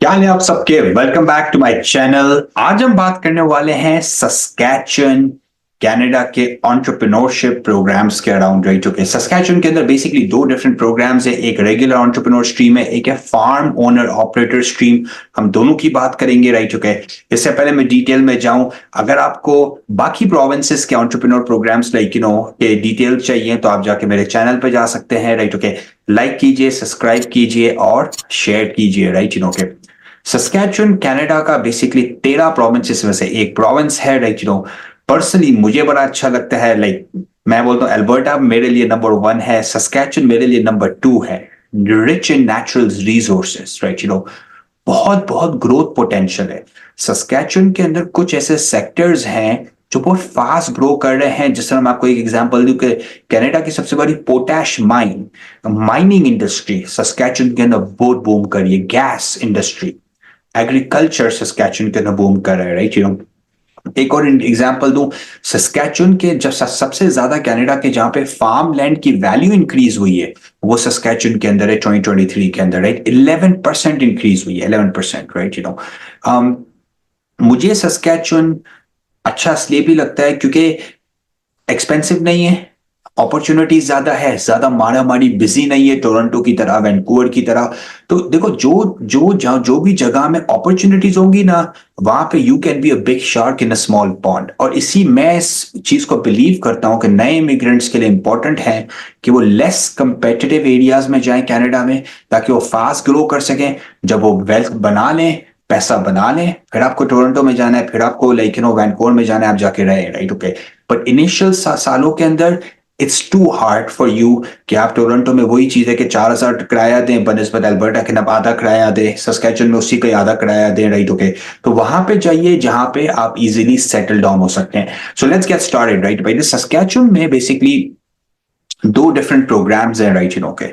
क्या हाल है आप सबके। Welcome back to my channel. आज हम बात करने वाले हैं सस्कैचुअन कनाडा के एंटरप्रेन्योरशिप प्रोग्राम्स के अराउंड। Right, okay. सस्कैचुअन के अंदर बेसिकली दो डिफरेंट प्रोग्राम्स है, एक रेगुलर एंटरप्रेन्योर स्ट्रीम है, एक है फार्म ओनर ऑपरेटर स्ट्रीम। हम दोनों की बात करेंगे। Right, okay. इससे पहले मैं डिटेल में जाऊं, अगर आपको बाकी प्रोविंसेस के एंटरप्रेन्योर प्रोग्राम्स लाइक के डिटेल चाहिए तो आप जाके मेरे चैनल पे जा सकते हैं। Right, okay. लाइक कीजिए, सब्सक्राइब कीजिए और शेयर कीजिए। Right, okay. सस्कैचुअन कनाडा का बेसिकली 13 प्रोविंसेस में से एक प्रोविंस है। राइट, पर्सनली मुझे बड़ा अच्छा लगता है। लाइक मैं बोलता हूँ अल्बर्टा मेरे लिए नंबर 1 है, सस्कैचुअन मेरे लिए नंबर 2 है। Rich in natural resources. Right, बहुत बहुत ग्रोथ पोटेंशियल है। सस्कैचुअन के अंदर कुछ ऐसे सेक्टर्स हैं जो बहुत फास्ट ग्रो कर रहे हैं। जिस तरह मैं आपको एक एग्जांपल दूं कि कनाडा की सबसे बड़ी पोटैश माइनिंग इंडस्ट्री सस्कैचुअन के अंदर बहुत बूम कर रही है। गैस इंडस्ट्री, एग्रीकल्चर सस्कैचुअन के अंदर बूम कर रहा है। राइट, एक और एग्जांपल दूं, सस्कैचुअन के जब सबसे ज्यादा कनाडा के जहां पे फार्म लैंड की वैल्यू इंक्रीज हुई है वो सस्कैचुअन के अंदर है 2023 के अंदर। राइट, 11% इंक्रीज हुई है, 11%। राइट, मुझे सस्कैचुअन अच्छा इसलिए भी लगता है क्योंकि एक्सपेंसिव नहीं है, अपॉर्चुनिटीज ज्यादा है, ज्यादा मारा मारी बिजी नहीं है टोरंटो की तरह, वैंकूवर की तरह। तो देखो, जो भी जगह में अपॉर्चुनिटीज होंगी ना, वहां पे you can be a big shark in a small pond. और इसी मैं इस चीज को बिलीव करता हूं कि नए इमिग्रेंट्स के लिए इंपॉर्टेंट है कि वो लेस कंपेटिटिव एरियाज में जाएं कनाडा में, ताकि वो फास्ट ग्रो कर सकें। जब वो वेल्थ बना लें, पैसा बना लें, फिर आपको टोरंटो में जाना है, फिर आपको वैंकूवर में जाना है, आप जाके रहे। Right, okay. बट इनिशियल सालों के अंदर it's too hard for you कि आप टोरंटो में वही चीज है कि 4,000 किराया दें बनस्बत अल्बर्टा के नब आधा किराया दें, सस्कैचुअन में उसी का आधा किराया दें। Right, okay. तो वहां पे जाइए जहां पे आप इजीली सेटल डाउन हो सकते हैं। So let's get started. Right भाई, सस्कैचुअन में बेसिकली दो डिफरेंट प्रोग्राम्स हैं। Right, okay.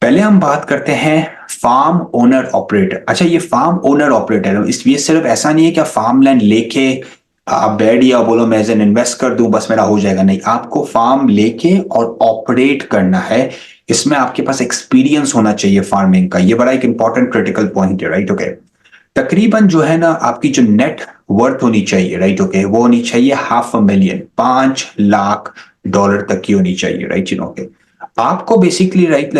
पहले हम बात करते हैं फार्म ओनर ऑपरेटर। अच्छा, ये फार्म ओनर ऑपरेटर ये सिर्फ ऐसा नहीं है कि आप फार्म लैंड लेके आप बैठ या बोलो मैं एज एन इन्वेस्ट कर दूं बस मेरा हो जाएगा। नहीं, आपको फार्म लेके और ऑपरेट करना है। इसमें आपके पास एक्सपीरियंस होना चाहिए फार्मिंग का। ये बड़ा एक इंपॉर्टेंट क्रिटिकल पॉइंट है। Right, okay. तकरीबन जो है ना, आपकी जो नेट वर्थ होनी चाहिए, राइट, ओके, वो होनी चाहिए $500,000, $5 लाख तक की होनी चाहिए। Right, okay. आपको बेसिकली राइट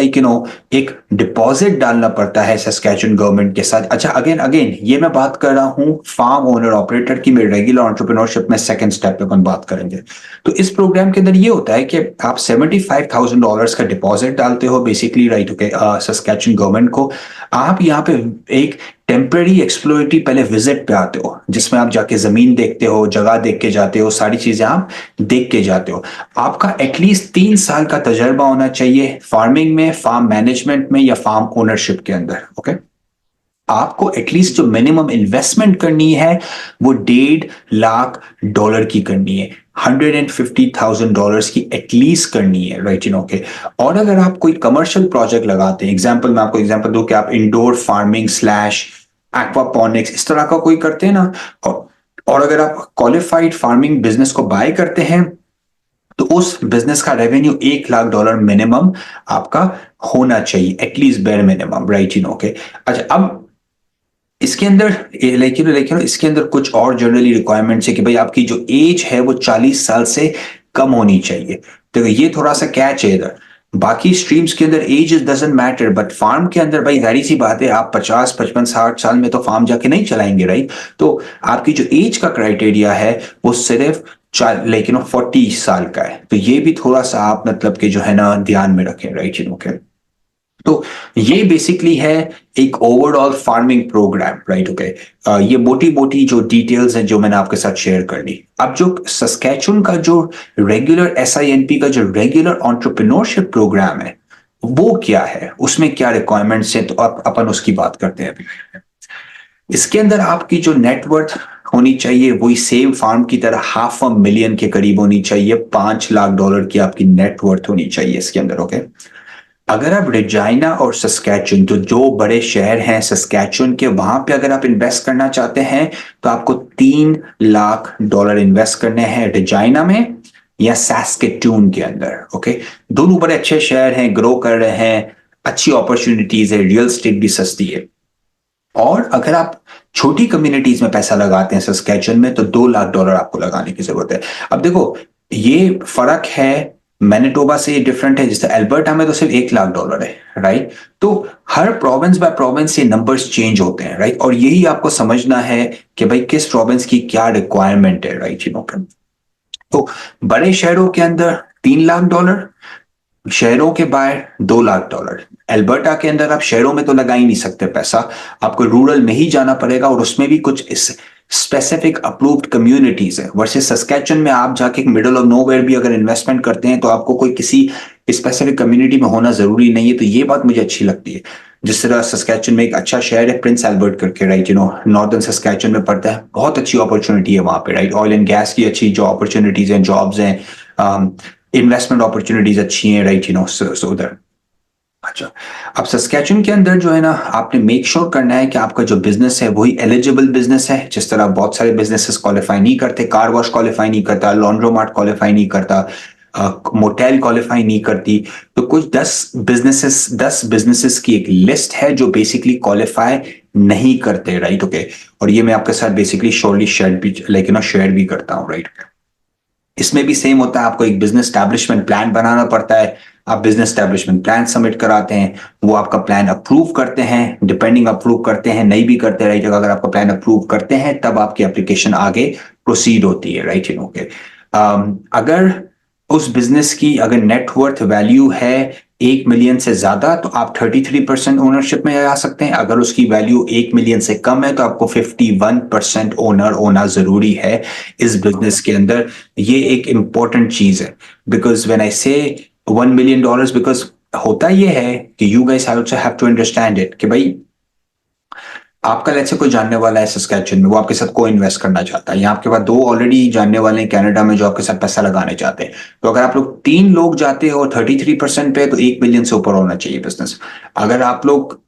एक डिपॉजिट डालना पड़ता है सस्कैचुअन गवर्नमेंट के साथ। अच्छा, अगेन अगेन ये मैं बात कर रहा हूं फार्म ओनर ऑपरेटर की। मेरे रेगुलर एंटरप्रेन्योरशिप में सेकंड स्टेप पे अपन बात करेंगे। तो इस प्रोग्राम के अंदर ये होता है कि आप $75,000 का डिपॉजिट डालते हो basically. Right, okay. Saskatchewan government को आप यहाँ पे एक टेम्पररी एक्सप्लोरेटरी पहले विजिट पे आते हो, जिसमें आप जाके जमीन देखते हो, जगह देख के जाते हो, सारी चीजें आप देख के जाते हो। आपका एटलीस्ट 3 साल का तजर्बा होना चाहिए फार्मिंग में, फार्म मैनेजमेंट में या फार्म ओनरशिप के अंदर। ओके। आपको एटलीस्ट जो मिनिमम इन्वेस्टमेंट करनी है वो $1.5 लाख की करनी है, $150,000 की एटलीस्ट करनी है। Right, okay. और अगर आप कोई कमर्शियल प्रोजेक्ट लगाते हैं, एग्जाम्पल मैं आपको एग्जाम्पल दूं कि आप इंडोर फार्मिंग स्लैश एक्वापॉनिक्स इस तरह का कोई करते हैं ना, और अगर आप क्वालिफाइड फार्मिंग बिजनेस को बाय करते हैं तो उस बिजनेस का रेवेन्यू $1 लाख मिनिमम आपका होना चाहिए, at least bare minimum. Right, okay. अच्छा, अब इसके अंदर लेकिन इसके अंदर कुछ और जनरली रिक्वायरमेंट्स है कि भाई आपकी जो एज है वो 40 साल से कम होनी चाहिए। तो ये थोड़ा सा कैच है इधर। बाकी स्ट्रीम्स के अंदर age doesn't matter, but farm के अंदर भाई जाहिर सी बात है, आप 50 55 60 साल में तो फार्म जाके नहीं चलाएंगे। राइट, तो आपकी जो एज का क्राइटेरिया है वो सिर्फ 40 साल का है। तो ये भी थोड़ा सा आप मतलब कि जो है ना ध्यान में रखें। Right, okay. तो ये बेसिकली है एक overall farming programme. Right, okay. ये मोटी मोटी जो डिटेल्स हैं जो मैंने आपके साथ शेयर कर ली। अब जो सस्कैचुअन का जो रेगुलर SINP का जो रेगुलर एंटरप्रेन्योरशिप प्रोग्राम है वो क्या है, उसमें क्या रिक्वायरमेंट्स हैं, तो अपन उसकी बात करते हैं अभी। इसके अंदर आपकी जो नेटवर्थ होनी चाहिए वही सेम फार्म की तरह $500,000 के करीब होनी चाहिए, $5 लाख की आपकी नेटवर्थ होनी चाहिए इसके अंदर। ओके। अगर आप रेजाइना और सस्कैचुअन, तो जो बड़े शहर हैं सस्कैचुअन के, वहां पे अगर आप इन्वेस्ट करना चाहते हैं तो आपको $3 लाख इन्वेस्ट करने हैं रेजाइना में या सैस्केटून के अंदर। ओके। दोनों बड़े अच्छे शहर हैं, ग्रो कर रहे हैं, अच्छी अपॉर्चुनिटीज है, रियल स्टेट भी सस्ती है। और अगर आप छोटी कम्युनिटीज में पैसा लगाते हैं सस्कैचुअन में, तो $2 लाख आपको लगाने की जरूरत है। अब देखो, ये फर्क है, मैनिटोबा से ये डिफरेंट है, जैसे अल्बर्टा में तो सिर्फ $1 लाख है, राइट। तो हर प्रोविंस बाय प्रोविंस ये नंबर्स चेंज होते हैं, राइट। और यही आपको समझना है कि भाई किस प्रोविंस की क्या रिक्वायरमेंट है, राइट, तो बड़े शहरों के अंदर $3 लाख, शहरों के बाहर $2 लाख। एल्बर्टा के अंदर आप शहरों में तो लगा ही नहीं सकते पैसा, आपको रूरल में ही जाना पड़ेगा, और उसमें भी कुछ स्पेसिफिक अप्रूव्ड कम्युनिटीज है। वर्सेस सस्कैचुअन में आप जाके मिडिल ऑफ नोवेयर भी अगर इन्वेस्टमेंट करते हैं तो आपको कोई किसी स्पेसिफिक कम्युनिटी में होना जरूरी नहीं है। तो ये बात मुझे अच्छी लगती है। जिस तरह सस्कैचुअन में एक अच्छा शहर है प्रिंस एल्बर्ट करके, राइट, नॉर्दर्न सस्कैचुअन में पड़ता है, बहुत अच्छी अपॉर्चुनिटी है वहां पे, राइट। ऑयल एंड गैस की अच्छी जो अपॉर्चुनिटीज हैं, जॉब्स हैं, इन्वेस्टमेंट अपॉर्चुनिटीज अच्छी हैं, राइट, सो उधर। अच्छा, अब सस्कैचुअन के अंदर जो है ना, आपने मेक श्योर करना है कि आपका जो बिजनेस है वही एलिजिबल बिजनेस है। जिस तरह बहुत सारे बिजनेसेस क्वालिफाई नहीं करते, कार वॉश क्वालिफाई नहीं करता, लॉन्ड्रोमार्ट क्वालिफाई नहीं करता, मोटेल क्वालिफाई नहीं करती। तो कुछ 10 बिजनेसेस की एक लिस्ट है जो बेसिकली क्वालिफाई नहीं करते, राइट, ओके। और ये मैं आपके साथ बेसिकली श्योरली शेयर भी, लेकिन शेयर भी करता हूँ, राइट। इसमें भी सेम होता है, आपको एक बिजनेस स्टैब्लिशमेंट प्लान बनाना पड़ता है। आप बिजनेस स्टैब्लिशमेंट प्लान सबमिट कराते हैं, वो आपका प्लान अप्रूव करते हैं, डिपेंडिंग अप्रूव करते हैं, नहीं भी करते, राइट। अगर आपका प्लान अप्रूव करते हैं तब आपकी एप्लीकेशन आगे प्रोसीड होती है, राइट, ओके। अगर उस बिजनेस की अगर नेटवर्थ वैल्यू है 1 मिलियन से ज्यादा, तो आप 33% ओनरशिप में आ सकते हैं। अगर उसकी वैल्यू 1 मिलियन से कम है तो आपको 51% ओनर होना जरूरी है इस बिजनेस के अंदर। ये एक इंपॉर्टेंट चीज है, बिकॉज व्हेन आई से $1 मिलियन, बिकॉज होता ये है कि you guys also have to understand it कि भाई आपका लेट्स से कोई जानने वाला है सस्कैचुअन में, वो आपके साथ को इन्वेस्ट करना चाहता है, या आपके पास 2 ऑलरेडी जानने वाले हैं कनाडा में जो आपके साथ पैसा लगाने चाहते हैं। तो अगर आप लोग 3 लोग जाते हो 33% पे, तो 1 मिलियन से ऊपर होना चाहिए बिजनेस। अगर आप लोग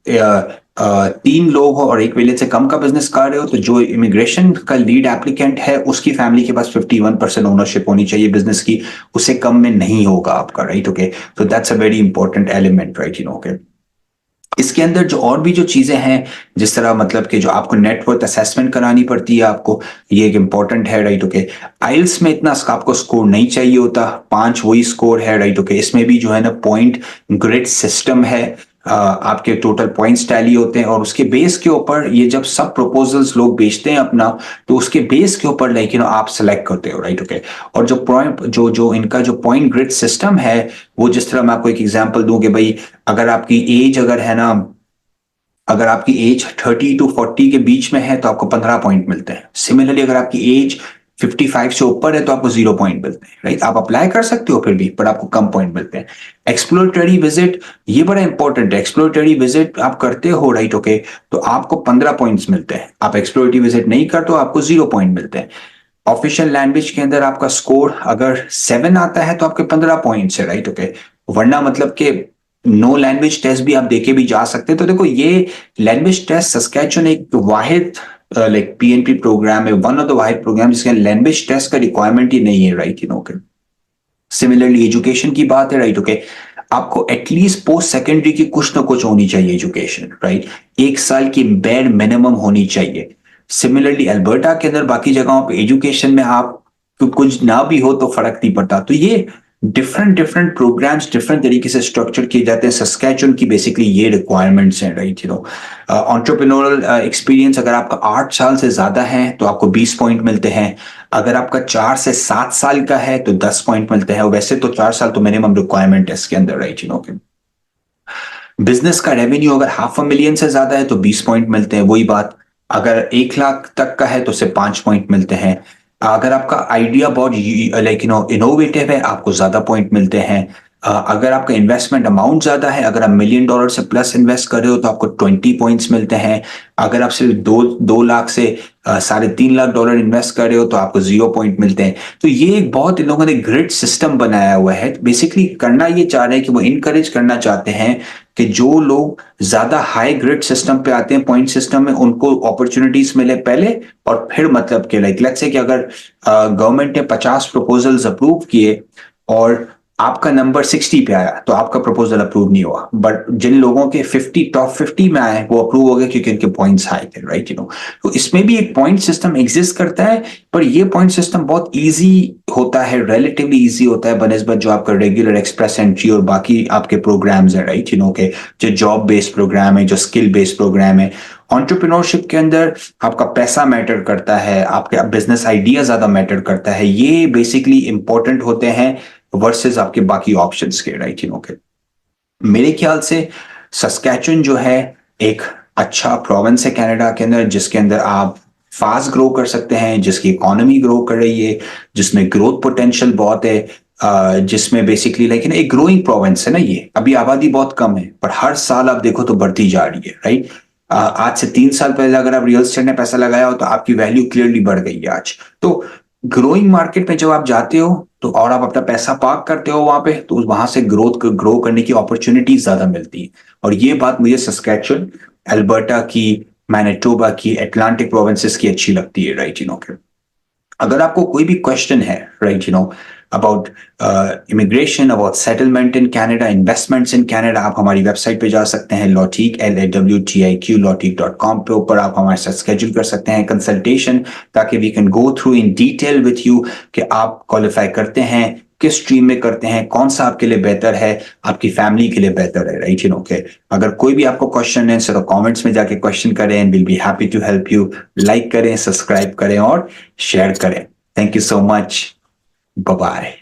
3 लोग हो और 1 मिलियन से कम का बिजनेस कर रहे हो, तो जो इमिग्रेशन का लीड एप्लीकेंट है उसकी फैमिली के पास 51% ओनरशिप होनी चाहिए बिजनेस की, उससे कम में नहीं होगा आपका, राइट, ओके। तो that's a very important element, right, okay. इसके अंदर जो और भी जो चीजें हैं, जिस तरह मतलब कि जो आपको नेटवर्थ असेसमेंट करानी पड़ती है आपको, ये एक इंपॉर्टेंट है, राइट, ओके। आइल्स में इतना आपको स्कोर नहीं चाहिए होता, 5 वही स्कोर है, राइट, ओके। इसमें भी जो है ना पॉइंट ग्रिड सिस्टम है, आपके टोटल पॉइंट्स टैली होते हैं, और उसके बेस के ऊपर ये जब सब प्रपोजल्स लोग बेचते हैं अपना, तो उसके बेस के ऊपर लाइक आप सेलेक्ट करते हो, राइट, ओके। और जो पॉइंट जो इनका जो पॉइंट ग्रिड सिस्टम है, वो जिस तरह मैं आपको एक एग्जांपल दूं कि भाई अगर आपकी एज अगर है ना, अगर आपकी एज 30 to 40 के बीच में है तो आपको 15 पॉइंट मिलते हैं। सिमिलरली अगर आपकी एज 55 से ऊपर है तो आपको 0 पॉइंट मिलते हैं, राइट। आप अप्लाई कर सकते हो फिर भी, पर आपको कम पॉइंट मिलते हैं। एक्सप्लोरेटरी विजिट, ये बड़ा इंपॉर्टेंट है। एक्सप्लोरेटरी विजिट आप करते हो, राइट, ओके, तो आपको 15 पॉइंट्स मिलते हैं। आप एक्सप्लोरेटरी विजिट नहीं करते हो, आपको 0 पॉइंट मिलते हैं। ऑफिशियल लैंग्वेज के अंदर आपका स्कोर अगर 7 आता है तो आपके 15 पॉइंट्स है, राइट, ओके। वरना मतलब कि नो लैंग्वेज टेस्ट भी आप देके भी जा सकते हैं। तो देखो, ये लैंग्वेज टेस्ट सस्कैचुअन एक वाहिद लाइक पीएनपी प्रोग्राम है, वन ऑफ द वाहिद प्रोग्राम जिसके लैंग्वेज टेस्ट का रिक्वायरमेंट ही नहीं है, राइट, ओके। सिमिलरली एजुकेशन की बात है, राइट, ओके। आपको एटलीस्ट पोस्ट सेकेंडरी की कुछ ना कुछ होनी चाहिए एजुकेशन, राइट। 1 साल की बेड मिनिमम होनी चाहिए। सिमिलरली अल्बर्टा के अंदर बाकी जगहों पे एजुकेशन में आप कुछ ना भी हो तो फर्क नहीं पड़ता। तो ये डिफरेंट डिफरेंट प्रोग्राम्स डिफरेंट तरीके से स्ट्रक्चर किए जाते हैं। सस्कैचुअन की बेसिकली ये रिक्वायरमेंट्स हैं, राइट, एंटरप्रेन्योरल एक्सपीरियंस अगर आपका 8 साल से ज्यादा है तो आपको 20 पॉइंट मिलते हैं। अगर आपका 4 से 7 साल का है तो 10 पॉइंट मिलते हैं। वैसे तो 4 साल तो मिनिमम रिक्वायरमेंट है इसके अंदर, राइट, बिजनेस का रेवेन्यू अगर $500,000 से ज्यादा है तो 20 पॉइंट मिलते हैं, वही बात। अगर 1 लाख तक का है तो उसे 5 पॉइंट मिलते हैं। अगर आपका आइडिया बहुत लाइक इनोवेटिव है, आपको ज्यादा पॉइंट मिलते हैं। अगर आपका इन्वेस्टमेंट अमाउंट ज्यादा है, अगर आप $1 मिलियन से प्लस इन्वेस्ट कर रहे हो तो आपको 20 पॉइंट्स मिलते हैं। अगर आप सिर्फ 2 लाख से $3.5 लाख इन्वेस्ट कर रहे हो तो आपको 0 पॉइंट मिलते हैं। तो ये एक बहुत इन लोगों ने ग्रिड सिस्टम बनाया हुआ है। बेसिकली करना ये चाह रहे हैं कि वो इनकरेज करना चाहते हैं कि जो लोग ज्यादा हाई ग्रिड सिस्टम पे आते हैं, पॉइंट सिस्टम में, उनको अपॉर्चुनिटीज मिले पहले, और फिर मतलब कि लाइक लेट्स से कि अगर गवर्नमेंट ने 50 प्रपोजल्स अप्रूव किए और आपका नंबर 60 पे आया तो आपका प्रपोजल अप्रूव नहीं हुआ, बट जिन लोगों के 50 टॉप 50 में आए वो अप्रूव हो गए क्योंकि उनके पॉइंट्स हाई थे, राइट? तो इसमें भी एक पॉइंट सिस्टम एग्जिस्ट करता है, पर ये पॉइंट सिस्टम बहुत इजी होता है, रिलेटिवली इजी होता है बनस्बत जो आपका रेगुलर एक्सप्रेस एंट्री और बाकी आपके प्रोग्राम्स हैं, राइट? के जो जॉब बेस्ड प्रोग्राम है, जो स्किल बेस्ड प्रोग्राम है। एंटरप्रेन्योरशिप के अंदर आपका पैसा मैटर करता है, आपका बिजनेस आइडिया ज्यादा मैटर करता है, ये बेसिकली इंपॉर्टेंट होते हैं वर्सेस आपके बाकी ऑप्शंस के, राइट? के मेरे ख्याल से सस्कैचुअन जो है एक अच्छा प्रोविंस है कनाडा के अंदर, जिसके अंदर आप फास्ट ग्रो कर सकते हैं, जिसकी इकोनॉमी ग्रो कर रही है, जिसमें ग्रोथ पोटेंशियल बहुत है, जिसमें बेसिकली लाइक एक ग्रोइंग प्रोविंस है ना। ये अभी आबादी बहुत कम है पर हर साल आप देखो तो बढ़ती जा रही है, राइट? आज से 3 साल पहले अगर आप रियल एस्टेट में पैसा लगाया हो तो आपकी वैल्यू क्लियरली बढ़ गई है आज। तो ग्रोइंग मार्केट में जब आप जाते हो तो और आप अपना पैसा पार्क करते हो वहां पे, तो वहां से ग्रो करने की अपॉर्चुनिटीज ज्यादा मिलती है। और ये बात मुझे सस्कैचुअन, अल्बर्टा की, मैनिटोबा की, एटलांटिक प्रोविंसेस की अच्छी लगती है, राइट? अगर आपको कोई भी क्वेश्चन है, right, about immigration, about settlement in Canada, investments in Canada, आप हमारी वेबसाइट पे जा सकते हैं लॉटीक LAWTIQ lawteak.com पे, ऊपर आप हमारे साथ स्केड्यूल कर सकते हैं कंसल्टेशन, ताकि we can go through in detail with you कि आप क्वालिफाई करते हैं, किस स्ट्रीम में करते हैं, कौन सा आपके लिए बेहतर है, आपकी फैमिली के लिए बेहतर है, राइट? के अगर कोई भी आपको क्वेश्चन है सिर्फ कमेंट्स में जाके क्वेश्चन करें, and will be happy to help you. Like करें, सब्सक्राइब करें और शेयर करें। Thank you so much. Bye bye.